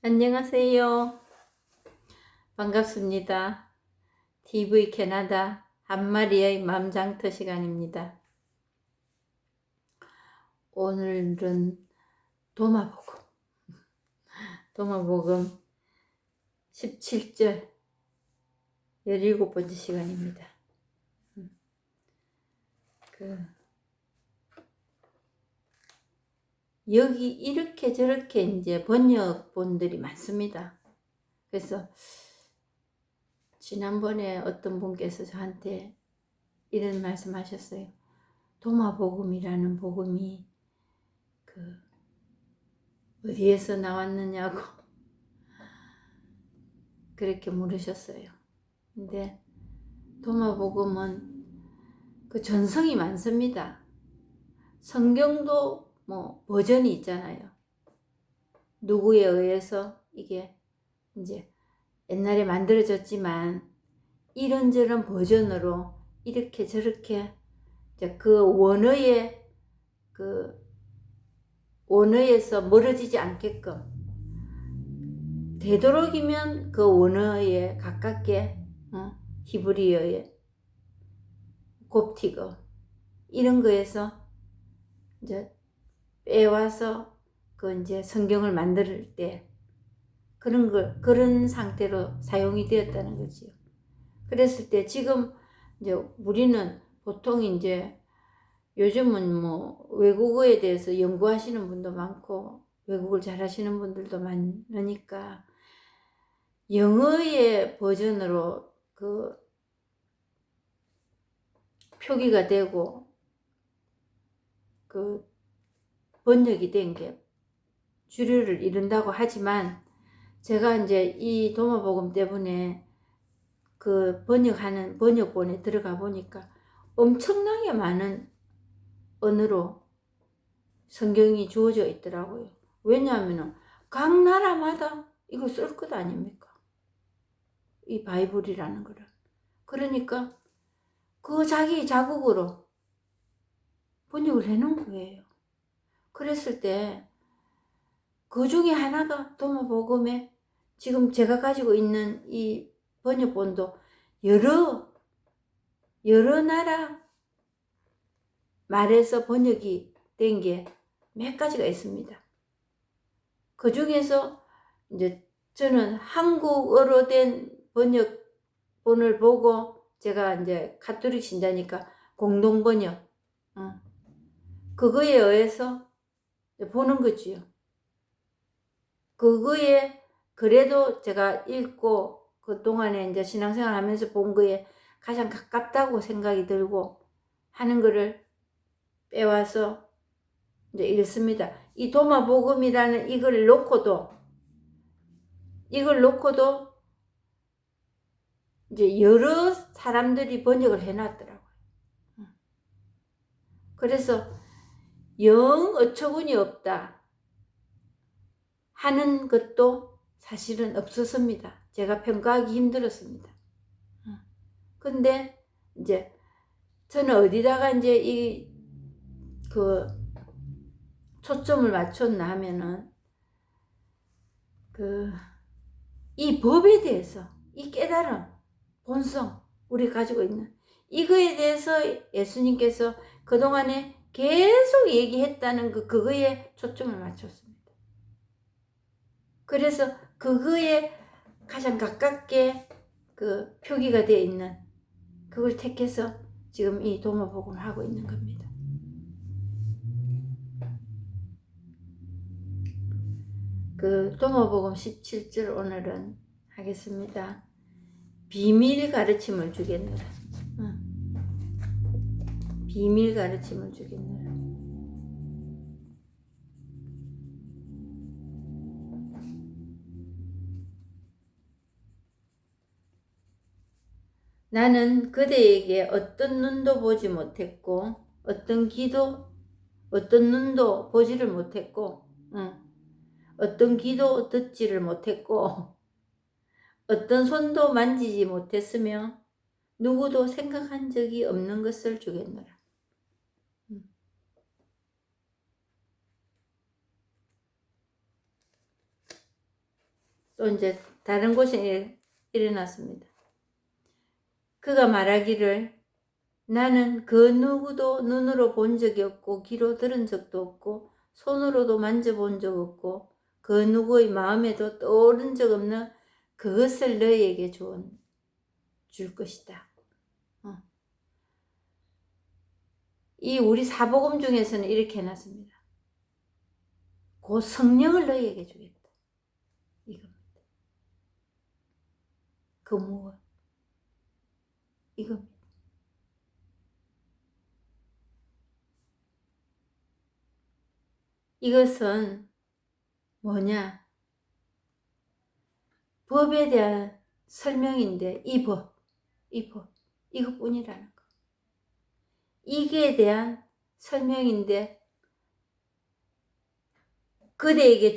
안녕하세요. 반갑습니다. TV 캐나다 한 마리의 맘장터 시간입니다. 오늘은 도마복음 17절 17번째 시간입니다. 여기 이렇게 저렇게 이제 번역본들이 많습니다. 그래서 지난번에 어떤 분께서 저한테 이런 말씀 하셨어요. 도마복음이라는 복음이 어디에서 나왔느냐고 그렇게 물으셨어요. 근데 도마복음은 그 전성이 많습니다. 성경도 뭐 버전이 있잖아요. 누구에 의해서 이게 이제 옛날에 만들어졌지만 이런저런 버전으로 이렇게 저렇게 그 원어에서 멀어지지 않게끔 되도록이면 그 원어에 가깝게 히브리어에 곱티거 이런 거에서 이제 빼와서 그 이제 성경을 만들 때 그런 상태로 사용이 되었다는 거지요. 그랬을 때 지금 이제 우리는 보통 이제 요즘은 뭐 외국어에 대해서 연구하시는 분도 많고 외국어를 잘하시는 분들도 많으니까 영어의 버전으로 그 표기가 되고 그 번역이 된 게 주류를 이룬다고 하지만 제가 이제 이 도마복음 때문에 그 번역하는 번역본에 들어가 보니까 엄청나게 많은 언어로 성경이 주어져 있더라고요. 왜냐하면 각 나라마다 이거 쓸 것 아닙니까? 이 바이블이라는 거를. 그러니까 그 자기 자국으로 번역을 해놓은 거예요. 그랬을 때 그 중에 하나가 도마복음에 지금 제가 가지고 있는 이 번역본도 여러 나라 말에서 번역이 된 게 몇 가지가 있습니다. 그 중에서 이제 저는 한국어로 된 번역본을 보고 제가 이제 가톨릭 신자니까 공동 번역 그거에 의해서 보는 거지요. 그거에 그래도 제가 읽고 그동안에 이제 신앙생활 하면서 본 거에 가장 가깝다고 생각이 들고 하는 거를 빼와서 이제 읽습니다. 이 도마복음이라는 이걸 놓고도 이제 여러 사람들이 번역을 해놨더라고요. 그래서 영 어처구니 없다 하는 것도 사실은 없었습니다. 제가 평가하기 힘들었습니다. 근데 이제 저는 어디다가 이제 초점을 맞췄나 하면은 이 법에 대해서 이 깨달음, 본성, 우리 가지고 있는 이거에 대해서 예수님께서 그동안에 계속 얘기했다는 그거에 초점을 맞췄습니다. 그래서 그거에 가장 가깝게 그 표기가 되어 있는 그걸 택해서 지금 이 도마복음을 하고 있는 겁니다. 그 도마복음 17절 오늘은 하겠습니다. 비밀 가르침을 주겠노라. 비밀 가르침을 주겠노라. 나는 그대에게 어떤 눈도 보지 못했고 어떤 눈도 보지를 못했고 어떤 귀도 듣지를 못했고 어떤 손도 만지지 못했으며 누구도 생각한 적이 없는 것을 주겠노라. 또 이제 다른 곳에 일어났습니다. 그가 말하기를 나는 그 누구도 눈으로 본 적이 없고 귀로 들은 적도 없고 손으로도 만져본 적 없고 그 누구의 마음에도 떠오른 적 없는 그것을 너희에게 줄 것이다. 이 우리 사복음 중에서는 이렇게 해놨습니다. 그 성령을 너희에게 주겠다. 이겁니다. 그 무엇? 이겁니다. 이것은 뭐냐? 법에 대한 설명인데 이것뿐이라는 거. 이게 대한 설명인데 그대에게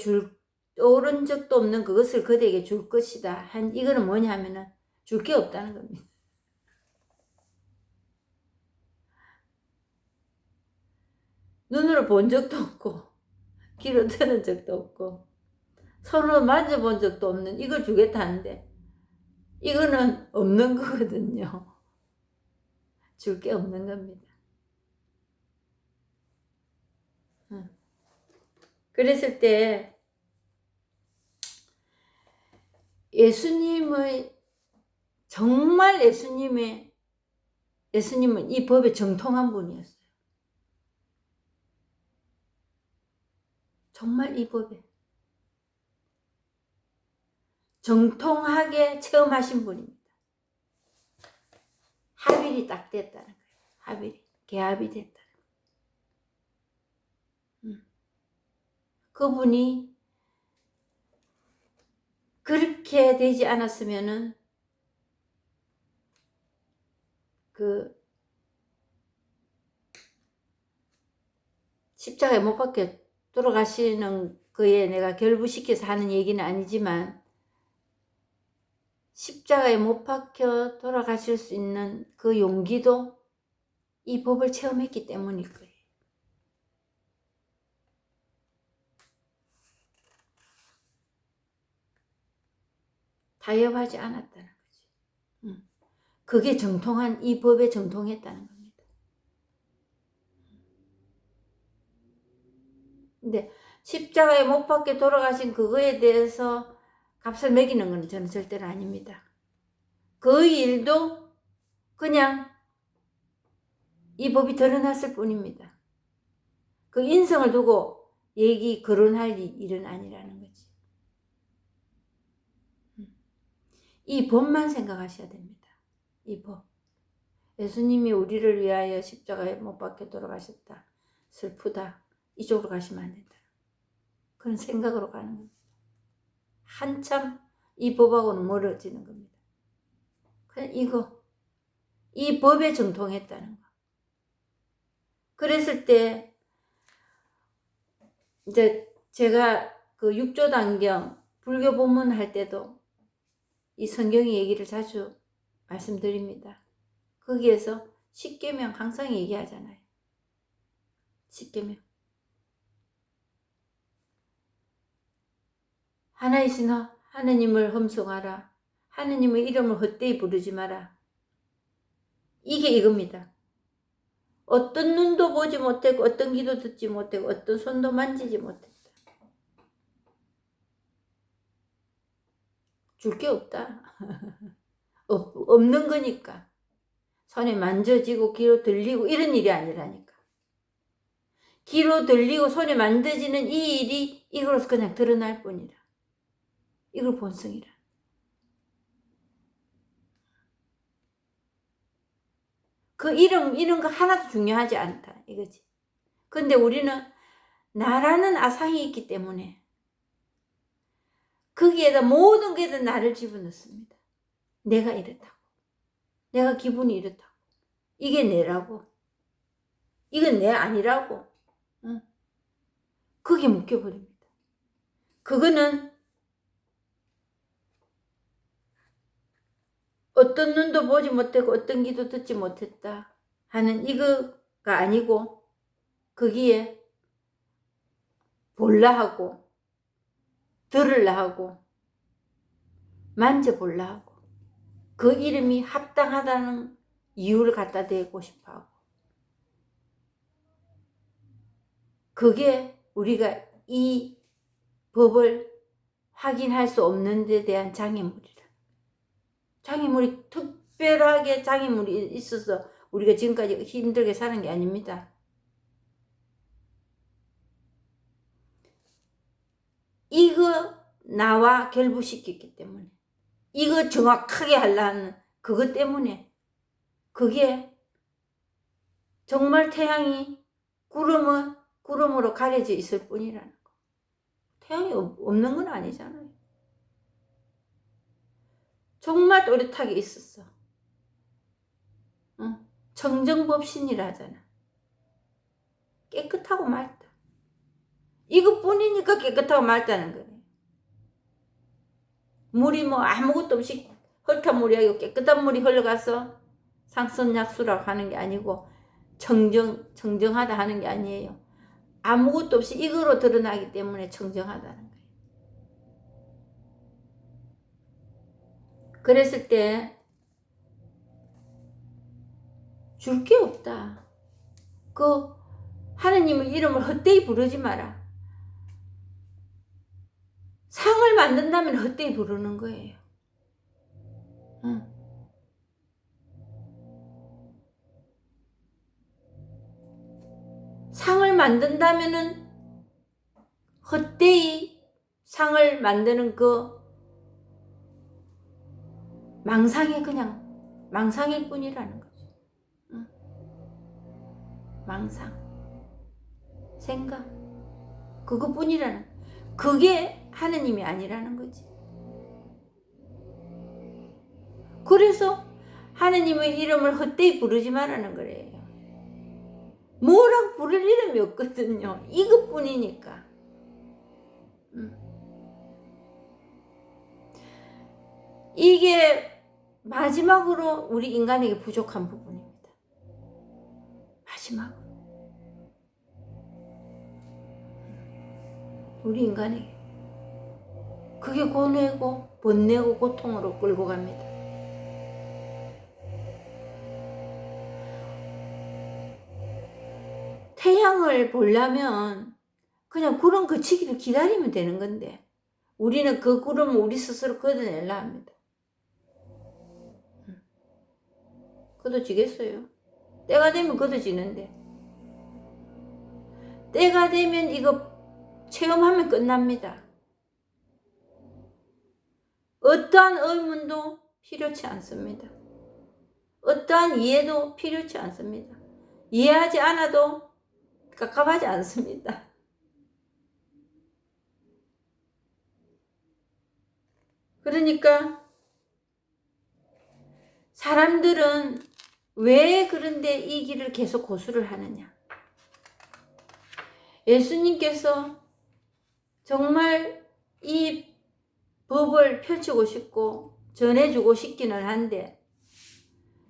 떠오른 적도 없는 그것을 그대에게 줄 것이다. 이거는 뭐냐 하면은 줄 게 없다는 겁니다. 눈으로 본 적도 없고 귀로 들은 적도 없고 손으로 만져본 적도 없는 이걸 주겠다는데 이거는 없는 거거든요. 줄 게 없는 겁니다. 그랬을 때 정말 예수님은 이 법에 정통한 분이었어요. 정말 이 법에 정통하게 체험하신 분입니다. 합일이 딱 됐다는 거예요. 개합이 됐다는 거예요. 그분이 그렇게 되지 않았으면은 그 십자가에 못 박혀 돌아가시는 그에 내가 결부시켜서 하는 얘기는 아니지만 십자가에 못 박혀 돌아가실 수 있는 그 용기도 이 법을 체험했기 때문일 거예요. 타협하지 않았다는 거지. 그게 정통한 이 법에 정통했다는 겁니다. 근데 십자가에 못 박혀 돌아가신 그거에 대해서 값을 매기는 건 저는 절대로 아닙니다. 그 일도 그냥 이 법이 드러났을 뿐입니다. 그 인성을 두고 거론할 일은 아니라는 거지. 이 법만 생각하셔야 됩니다. 이 법. 예수님이 우리를 위하여 십자가에 못 박혀 돌아가셨다. 슬프다. 이쪽으로 가시면 안 된다. 그런 생각으로 가는 겁니다. 한참 이 법하고는 멀어지는 겁니다. 그냥 이 법에 정통했다는 거. 그랬을 때 이제 제가 그 육조단경 불교 본문 할 때도 이 성경의 얘기를 자주 말씀드립니다. 거기에서 십계명 항상 얘기하잖아요. 십계명. 하나이신 하느님을 험송하라. 하느님의 이름을 헛되이 부르지 마라. 이게 이겁니다. 어떤 눈도 보지 못하고 어떤 귀도 듣지 못하고 어떤 손도 만지지 못했다. 줄 게 없다. 없는 거니까. 손에 만져지고 귀로 들리고 이런 일이 아니라니까. 귀로 들리고 손에 만져지는 이 일이 이거로서 그냥 드러날 뿐이라. 이걸 본성이라. 그 이런 거 하나도 중요하지 않다 이거지. 근데 우리는 나라는 아상이 있기 때문에 거기에다 모든 게 다 나를 집어넣습니다. 내가 이렇다고. 내가 기분이 이렇다고. 이게 내라고. 이건 내 아니라고. 응? 그게 묶여버립니다. 그거는 어떤 눈도 보지 못하고 어떤 귀도 듣지 못했다 하는 이거가 아니고 거기에 볼라 하고 들을라 하고 만져보려고 그 이름이 합당하다는 이유를 갖다 대고 싶어하고, 그게 우리가 이 법을 확인할 수 없는 데 대한 장애물이라. 장애물이 특별하게 장애물이 있어서 우리가 지금까지 힘들게 사는 게 아닙니다. 이거 나와 결부시켰기 때문에, 이거 정확하게 하려는 그것 때문에, 그게 정말 태양이 구름으로 가려져 있을 뿐이라는 거. 태양이 없는 건 아니잖아요. 정말 또렷하게 있었어. 청정법신이라 하잖아. 깨끗하고 맑다. 이것뿐이니까 깨끗하고 맑다는 거예요. 물이 뭐 아무것도 없이 흙탕 물이 아니고 깨끗한 물이 흘러가서 상선약수라고 하는 게 아니고 청정하다 하는 게 아니에요. 아무것도 없이 이거로 드러나기 때문에 청정하다는 거예요. 그랬을 때 줄 게 없다. 그 하느님의 이름을 헛되이 부르지 마라. 상을 만든다면 헛되이 부르는 거예요. 상을 만든다면은 헛되이 상을 만드는 그 망상일 뿐이라는 거죠. 망상, 생각, 그것뿐이라는, 그게 하느님이 아니라는 거지. 그래서 하느님의 이름을 헛되이 부르지 말라는 거래요. 뭐라고 부를 이름이 없거든요. 이것뿐이니까. 이게 마지막으로 우리 인간에게 부족한 부분입니다. 마지막으로. 우리 인간에게. 그게 고뇌고 번뇌고 고통으로 끌고 갑니다. 태양을 보려면 그냥 구름 그치기를 기다리면 되는 건데, 우리는 그 구름을 우리 스스로 걷어내려 합니다. 걷어지겠어요? 때가 되면 걷어지는데, 때가 되면 이거 체험하면 끝납니다. 어떠한 의문도 필요치 않습니다. 어떠한 이해도 필요치 않습니다. 이해하지 않아도 깝깝하지 않습니다. 그러니까 사람들은 왜 그런데 이 길을 계속 고수를 하느냐. 예수님께서 정말 이 법을 펼치고 싶고 전해주고 싶기는 한데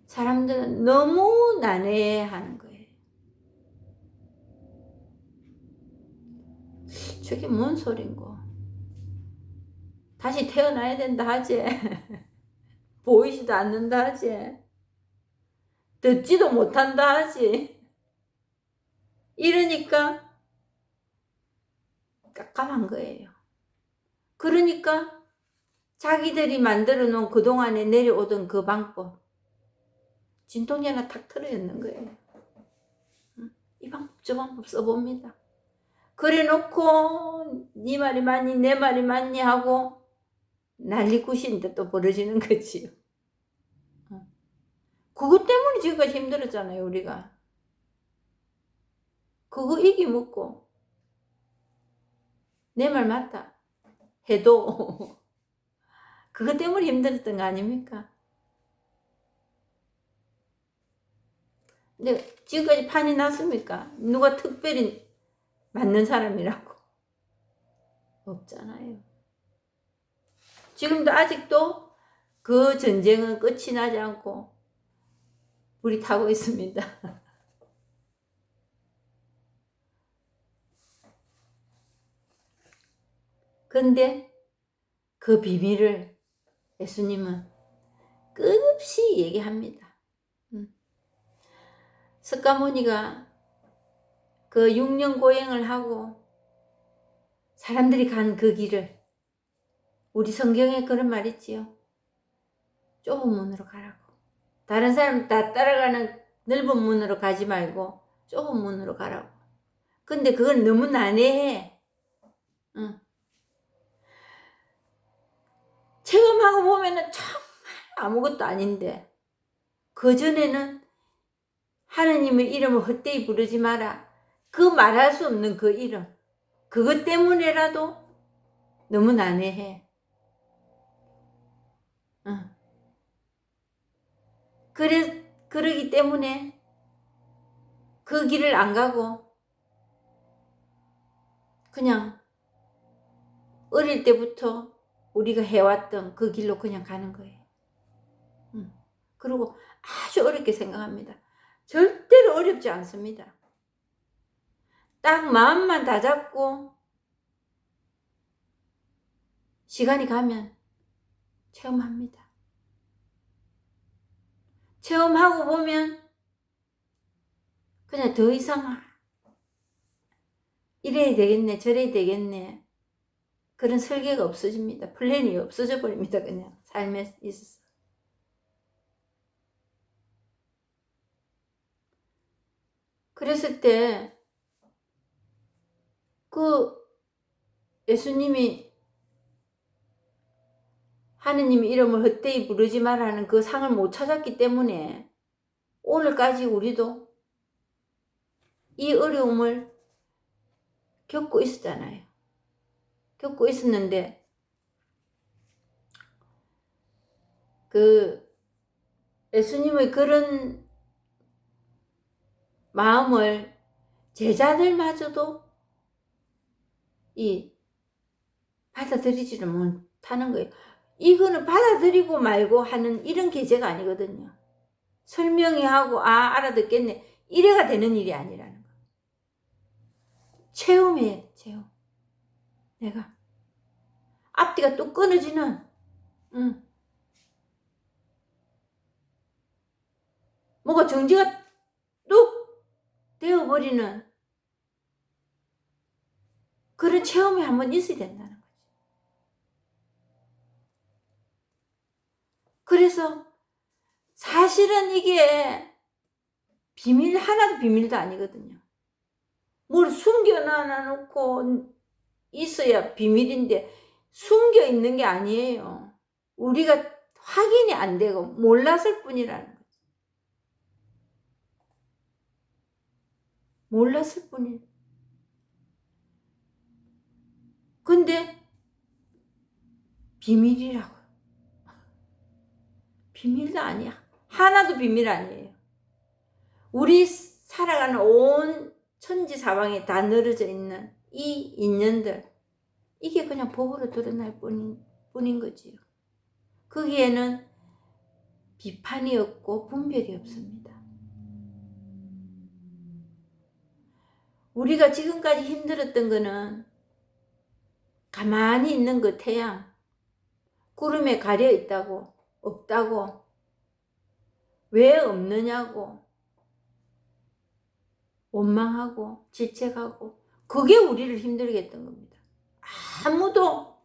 사람들은 너무 난해하는 거예요. 저게 뭔 소린고. 다시 태어나야 된다 하지. 보이지도 않는다 하지. 듣지도 못한다 하지. 이러니까 깜깜한 거예요. 그러니까 자기들이 만들어 놓은 그동안에 내려오던 그 방법 진통제 하나 탁 틀어였는 거예요. 이 방법 저 방법 써봅니다. 그래 놓고 네 말이 맞니 내 말이 맞니 하고 난리굿인데 또 벌어지는 거지요. 그것 때문에 지금까지 힘들었잖아요. 우리가 그거 이기먹고 내 말 맞다 해도 그것 때문에 힘들었던 거 아닙니까? 근데 지금까지 판이 났습니까? 누가 특별히 맞는 사람이라고 없잖아요. 지금도 아직도 그 전쟁은 끝이 나지 않고 불이 타고 있습니다. 근데 그 비밀을 예수님은 끝없이 얘기합니다. 석가모니가 그 6년 고행을 하고 사람들이 간 그 길을, 우리 성경에 그런 말 있지요. 좁은 문으로 가라고. 다른 사람 다 따라가는 넓은 문으로 가지 말고 좁은 문으로 가라고. 근데 그건 너무 난해해. 체험하고 보면은 정말 아무것도 아닌데, 그전에는 하느님의 이름을 헛되이 부르지 마라, 그 말할 수 없는 그 이름, 그것 때문에라도 너무 난해해. 그러기 때문에 그 길을 안 가고 그냥 어릴 때부터 우리가 해왔던 그 길로 그냥 가는 거예요. 그리고 아주 어렵게 생각합니다. 절대로 어렵지 않습니다. 딱 마음만 다잡고 시간이 가면 체험합니다. 체험하고 보면 그냥 더 이상 이래야 되겠네, 저래야 되겠네, 그런 설계가 없어집니다. 플랜이 없어져 버립니다. 그냥 삶에 있어서. 그랬을 때 그 예수님이 하느님의 이름을 헛되이 부르지 말라는 그 상을 못 찾았기 때문에 오늘까지 우리도 이 어려움을 겪고 있었잖아요. 겪고 있었는데 그 예수님의 그런 마음을 제자들마저도 받아들이지를 못하는 거예요. 이거는 받아들이고 말고 하는 이런 계제가 아니거든요. 설명이 하고 알아듣겠네, 이래가 되는 일이 아니라는 거. 체험해, 체험. 내가 앞뒤가 뚝 끊어지는, 뭐가 정지가 뚝 되어버리는 그런 체험이 한번 있어야 된다는 거지. 그래서 사실은 이게 하나도 비밀도 아니거든요. 뭘 숨겨놔 놓고 있어야 비밀인데 숨겨 있는 게 아니에요. 우리가 확인이 안 되고 몰랐을 뿐이라는 거지. 몰랐을 뿐이에요. 근데 비밀이라고. 비밀도 아니야. 하나도 비밀 아니에요. 우리 살아가는 온 천지사방에 다 늘어져 있는 이 인연들, 이게 그냥 법으로 드러날 뿐인 거지요. 거기에는 비판이 없고 분별이 없습니다. 우리가 지금까지 힘들었던 거는 가만히 있는 그 태양, 구름에 가려 있다고, 없다고, 왜 없느냐고 원망하고 질책하고, 그게 우리를 힘들게 했던 겁니다. 아무도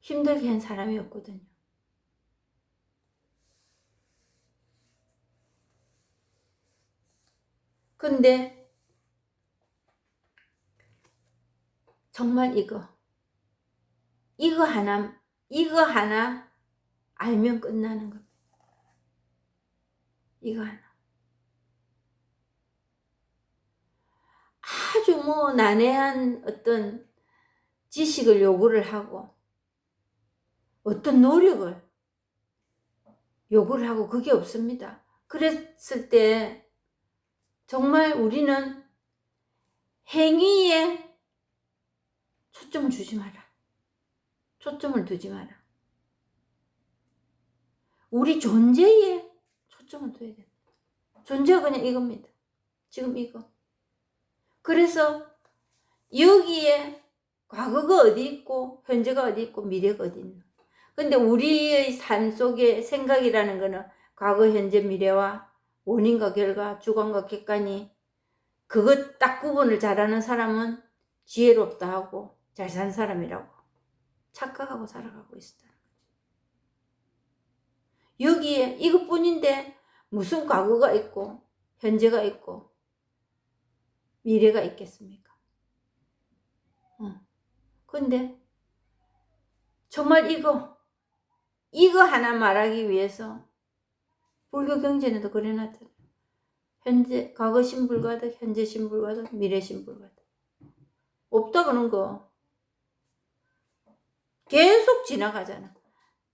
힘들게 한 사람이 없거든요. 근데 정말 이거 하나 알면 끝나는 겁니다. 이거 하나. 아주 난해한 어떤 지식을 요구를 하고 어떤 노력을 요구를 하고 그게 없습니다. 그랬을 때 정말 우리는 행위에 초점을 주지 마라. 초점을 두지 마라. 우리 존재에 초점을 둬야 된다. 존재가 그냥 이겁니다. 지금 이거. 그래서 여기에 과거가 어디 있고 현재가 어디 있고 미래가 어디 있나. 근데 우리의 삶 속에 생각이라는 거는 과거 현재 미래와 원인과 결과 주관과 객관이 그것 딱 구분을 잘하는 사람은 지혜롭다 하고 잘 산 사람이라고 착각하고 살아가고 있다. 여기에 이것뿐인데 무슨 과거가 있고 현재가 있고 미래가 있겠습니까? 근데 정말 이거 하나 말하기 위해서 불교 경전에도 그래놨잖아요. 현재 과거 신불가득, 현재 신불가득, 미래 신불가득. 없다 그런 거 계속 지나가잖아.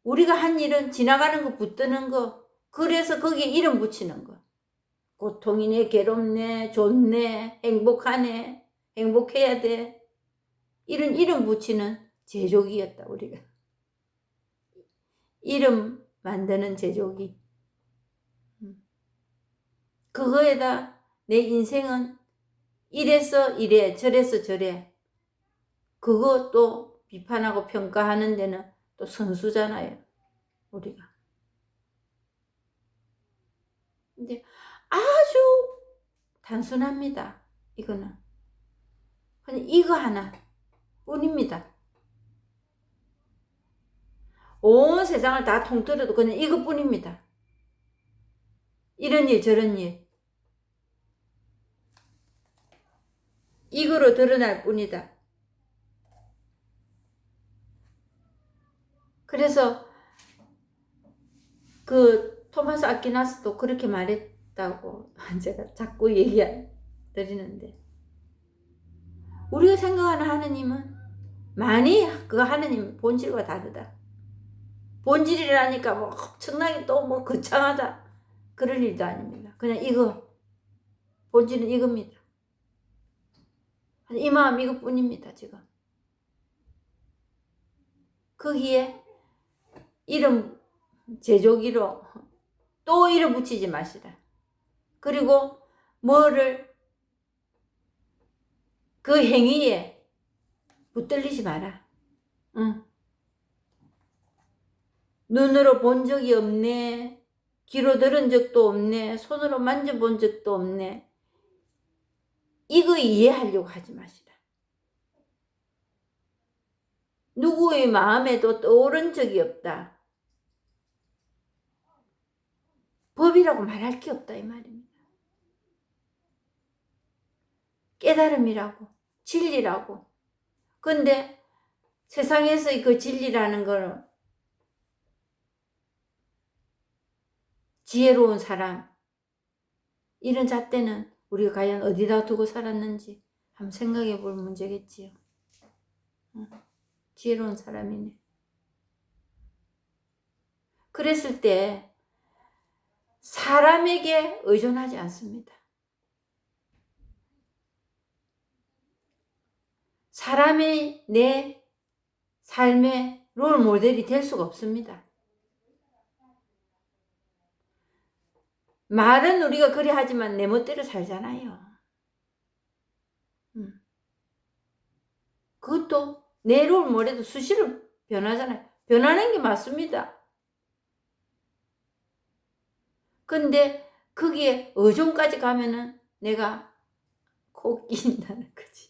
우리가 한 일은 지나가는 거 붙드는 거, 그래서 거기에 이름 붙이는 거. 고통이네, 괴롭네, 좋네, 행복하네, 행복해야 돼. 이런 이름 붙이는 제조기였다, 우리가. 이름 만드는 제조기. 그거에다 내 인생은 이래서 이래, 저래서 저래. 그거 또 비판하고 평가하는 데는 또 선수잖아요, 우리가. 근데 아주 단순합니다, 이거는. 그냥 이거 하나 뿐입니다. 온 세상을 다 통틀어도 그냥 이것뿐입니다. 이런 일 저런 일 이거로 드러날 뿐이다. 그래서 그 토마스 아퀴나스도 그렇게 말했다고 제가 자꾸 얘기 드리는데, 우리가 생각하는 하느님은 많이 그 하느님 본질과 다르다. 본질이라니까 뭐 엄청나게 또 뭐 거창하다 그럴 일도 아닙니다. 그냥 이거 본질은 이겁니다. 이 마음 이것뿐입니다. 지금 거기에 이름 제조기로 또 이름 붙이지 마시라. 그리고 뭐를 그 행위에 붙들리지 마라. 응. 눈으로 본 적이 없네, 귀로 들은 적도 없네, 손으로 만져본 적도 없네, 이거 이해하려고 하지 마시라. 누구의 마음에도 떠오른 적이 없다. 법이라고 말할 게 없다 이 말입니다. 깨달음이라고, 진리라고. 근데 세상에서의 그 진리라는 거는 지혜로운 사람, 이런 잣대는 우리가 과연 어디다 두고 살았는지 한번 생각해 볼 문제겠지요. 지혜로운 사람이네. 그랬을 때 사람에게 의존하지 않습니다. 사람이 내 삶의 롤 모델이 될 수가 없습니다. 말은 우리가 그리 하지만 내 멋대로 살잖아요. 그것도 내 롤 모델도 수시로 변하잖아요. 변하는 게 맞습니다. 근데 거기에 의존까지 가면은 내가 코 끼인다는 거지.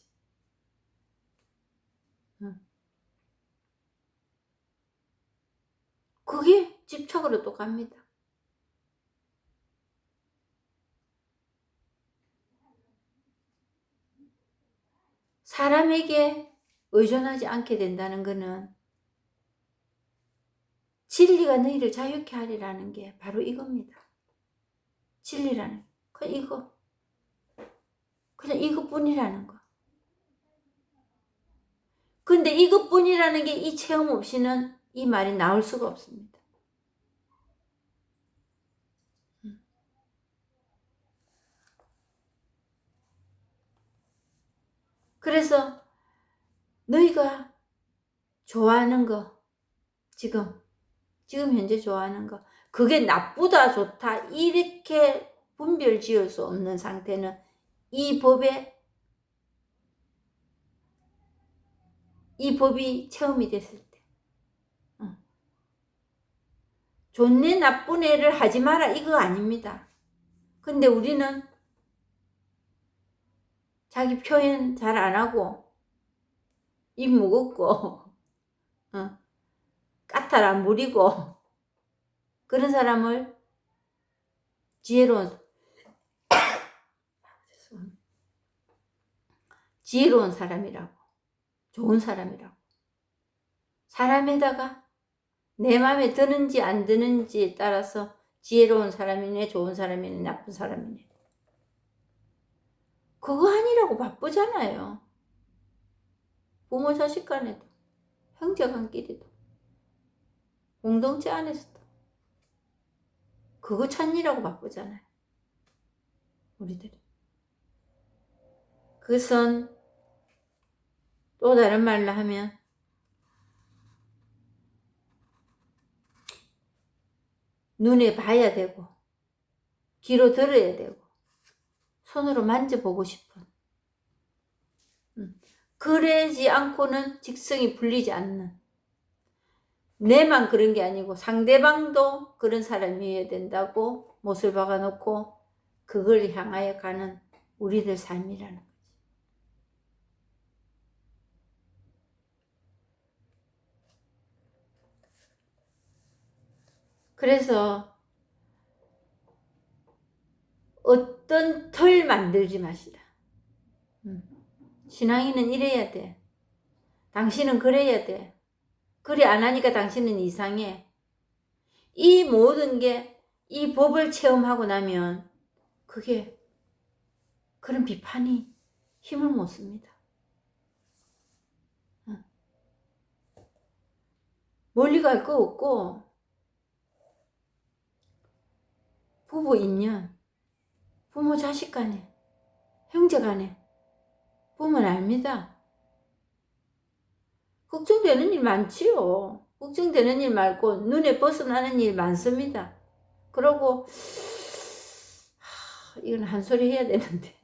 그게 집착으로 또 갑니다. 사람에게 의존하지 않게 된다는 것은 진리가 너희를 자유케 하리라는 게 바로 이겁니다. 진리라는 그냥 이거, 그냥 이것뿐이라는 거. 근데 이것뿐이라는 게 이 체험 없이는 이 말이 나올 수가 없습니다. 그래서 너희가 좋아하는 거, 지금 현재 좋아하는 거, 그게 나쁘다 좋다 이렇게 분별 지을 수 없는 상태는 이 법에 이 법이 체험이 됐을 때. 좋네 나쁜 애를 하지 마라 이거 아닙니다. 근데 우리는 자기 표현 잘 안 하고 입 무겁고 까탈 안 부리고 그런 사람을 지혜로운 사람이라고, 좋은 사람이라고. 사람에다가 내 마음에 드는지 안 드는지에 따라서 지혜로운 사람이네, 좋은 사람이네, 나쁜 사람이네. 그거 아니라고 바쁘잖아요. 부모 자식 간에도, 형제간끼리도, 공동체 안에서도. 그거 찾느라고 바쁘잖아요. 우리들이. 그것은 또 다른 말로 하면 눈에 봐야 되고 귀로 들어야 되고 손으로 만져보고 싶은 그러지 않고는 직성이 풀리지 않는 내만 그런 게 아니고 상대방도 그런 사람이어야 된다고 못을 박아놓고 그걸 향하여 가는 우리들 삶이라는 거지. 그래서 어떤 틀 만들지 마시라. 신앙인은 이래야 돼. 당신은 그래야 돼. 그래 안 하니까 당신은 이상해. 이 모든 게 이 법을 체험하고 나면 그게 그런 비판이 힘을 못 씁니다. 멀리 갈 거 없고 부부 인연, 부모 자식 간에, 형제 간에 보면 압니다. 걱정되는 일 많지요. 걱정되는 일 많고 눈에 벗어나는 일 많습니다. 그러고 이건 한 소리 해야 되는데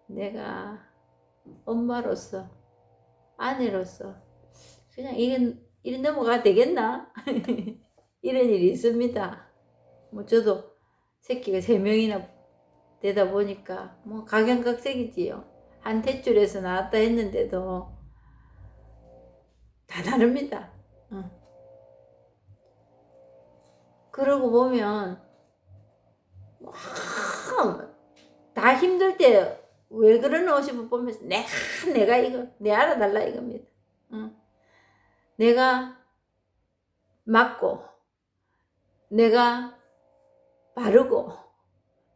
내가 엄마로서 아내로서 그냥 이런 넘어가도 되겠나? 이런 일이 있습니다. 뭐 저도 새끼가 3명이나 되다 보니까 뭐 각양각색이지요. 한 탯줄에서 나왔다 했는데도 다 다릅니다. 그러고 보면 다 힘들 때 왜 그러나 싶어 보면서 내가 이거 내 알아달라 이겁니다. 내가 맞고 내가 바르고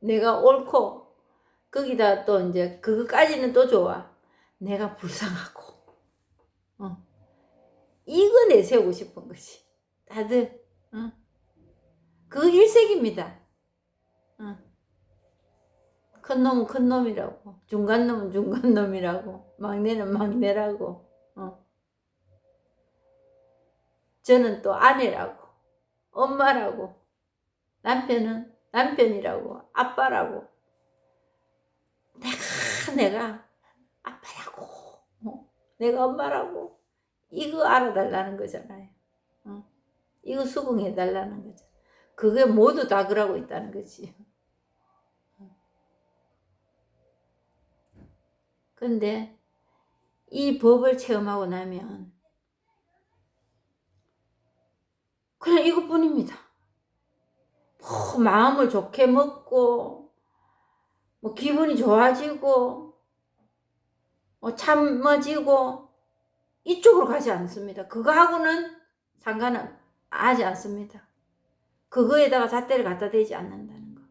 내가 옳고 거기다 또 이제 그거까지는 또 좋아. 내가 불쌍하고 이거 내세우고 싶은 거지. 다들 그 일색입니다. 큰 놈은 큰 놈이라고, 중간 놈은 중간 놈이라고, 막내는 막내라고, 저는 또 아내라고, 엄마라고, 남편은 남편이라고, 아빠라고, 내가 아빠라고, 내가 엄마라고, 이거 알아달라는 거잖아요. 이거 수긍해달라는 거죠. 그게 모두 다 그러고 있다는 거지. 근데 이 법을 체험하고 나면 그냥 이것뿐입니다. 뭐 마음을 좋게 먹고 뭐 기분이 좋아지고 뭐 참아지고 이쪽으로 가지 않습니다. 그거하고는 상관은 하지 않습니다. 그거에다가 잣대를 갖다 대지 않는다는 거.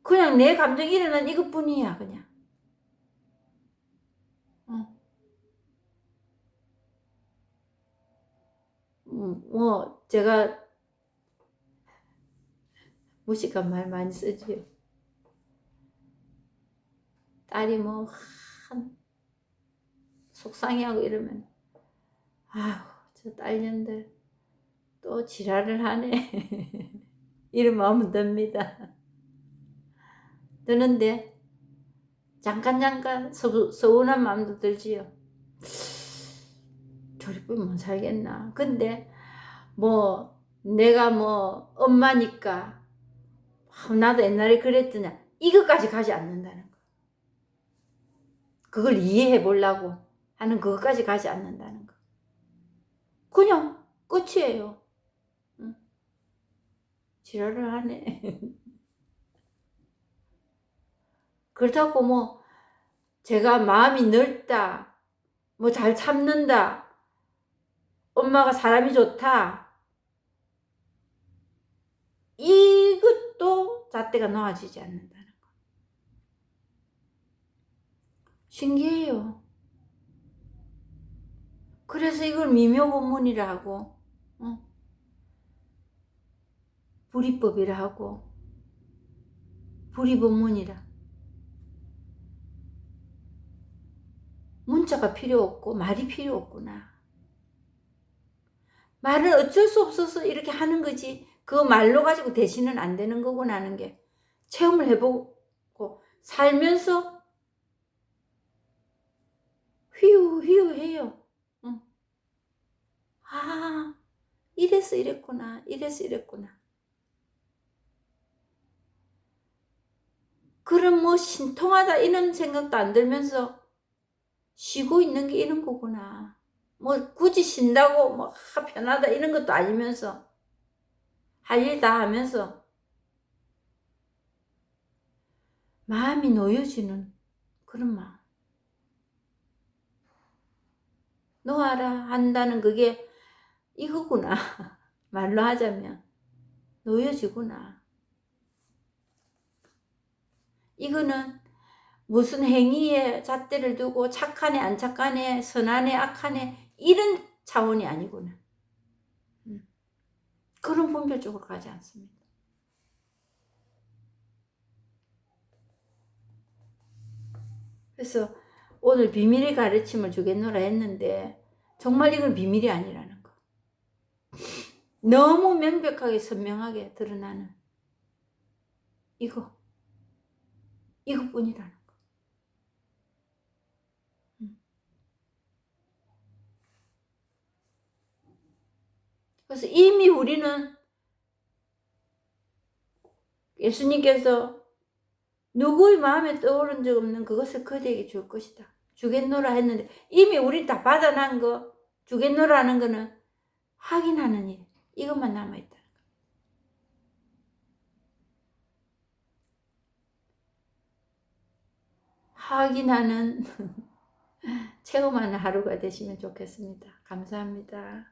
그냥 내 감정이 일어난 이것뿐이야. 그냥 뭐 제가 무식한 말 많이 쓰지요. 딸이 뭐 속상해하고 이러면 아휴 저 딸년들 또 지랄을 하네 이런 마음은 듭니다. 드는데 잠깐 서운한 마음도 들지요. 저리 못 살겠나. 근데 뭐 내가 뭐 엄마니까 나도 옛날에 그랬더냐, 이것까지 가지 않는다는 거. 그걸 이해해 보려고 하는 그것까지 가지 않는다는 거. 그냥 끝이에요. 응. 지랄을 하네. 그렇다고 뭐 제가 마음이 넓다, 뭐 잘 참는다, 엄마가 사람이 좋다, 이것도 잣대가 놓아지지 않는다는 거. 신기해요. 그래서 이걸 미묘본문이라 하고, 불이법이라 하고, 불이본문이라. 문자가 필요 없고 말이 필요 없구나. 말은 어쩔 수 없어서 이렇게 하는 거지, 그 말로 가지고 대신은 안 되는 거구나 하는 게 체험을 해보고 살면서 휘우 해요. 아, 이래서 이랬구나, 이래서 이랬구나. 그럼 뭐 신통하다 이런 생각도 안 들면서 쉬고 있는 게 이런 거구나. 뭐 굳이 쉰다고 뭐 편하다 이런 것도 아니면서 할 일 다 하면서 마음이 놓여지는 그런 마음. 놓아라 한다는 그게 이거구나. 말로 하자면 놓여지구나. 이거는 무슨 행위에 잣대를 두고 착하네 안 착하네, 선하네 악하네, 이런 차원이 아니구나. 그런 분별 쪽으로 가지 않습니다. 그래서 오늘 비밀의 가르침을 주겠노라 했는데 정말 이건 비밀이 아니라는 거. 너무 명백하게 선명하게 드러나는 이것뿐이라는 거. 그래서 이미 우리는 예수님께서 누구의 마음에 떠오른 적 없는 그것을 그대에게 줄 것이다, 주겠노라 했는데 이미 우리 다 받아난 거, 주겠노라 하는 거는 확인하는 일, 이것만 남아있다는 거. 확인하는 체험하는 하루가 되시면 좋겠습니다. 감사합니다.